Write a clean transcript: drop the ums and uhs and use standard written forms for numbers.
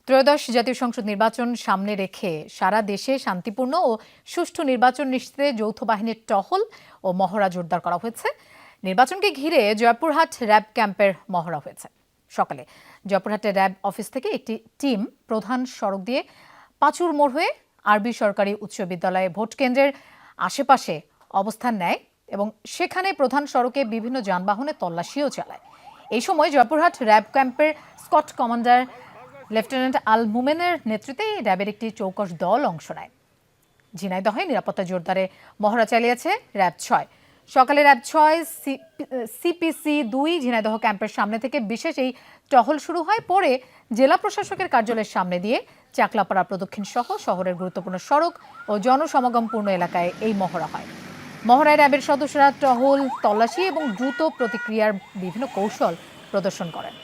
ত্রয়োদশ জাতীয় সংসদ নির্বাচন সামনে রেখে সারা দেশে শান্তিপূর্ণ ও সুষ্ঠু নির্বাচন নিশ্চিতে যৌথ বাহিনীর টহল ও মহড়া জোরদার করা হয়েছে। নির্বাচনকে ঘিরে জয়পুরহাট র্যাব ক্যাম্পের মহড়া হয়েছে। সকালে জয়পুরহাটের র্যাব অফিস থেকে একটি টিম প্রধান সড়ক দিয়ে পাঁচুর মোড় হয়ে আরবি সরকারি উচ্চ বিদ্যালয়ে ভোট কেন্দ্রের আশেপাশে অবস্থান নেয় এবং সেখানে প্রধান সড়কে বিভিন্ন যানবাহনে তল্লাশিও চালায়। এই সময় জয়পুরহাট র্যাব ক্যাম্পের স্কট কমান্ডার লেফটেন্যান্ট আল মুমেনের নেতৃত্বে র্যাবের একটি চৌকস দল অংশ নেয়। ঝিনাইদহে নিরাপত্তা জোরদারে মহড়া চালিয়েছে র্যাব ৬। সকালে র্যাব ৬ সিপিসি ২ ঝিনাইদহ ক্যাম্পের সামনে থেকে বিশেষ এই টহল শুরু হয়। পরে জেলা প্রশাসকের কার্যালয়ের সামনে দিয়ে চাকলাপাড়া প্রদক্ষিণ সহ শহরের গুরুত্বপূর্ণ সড়ক ও জনসমাগমপূর্ণ এলাকায় এই মহড়া হয়। মহড়ায় র্যাবের সদস্যরা টহল, তল্লাশি এবং দ্রুত প্রতিক্রিয়ার বিভিন্ন কৌশল প্রদর্শন করেন।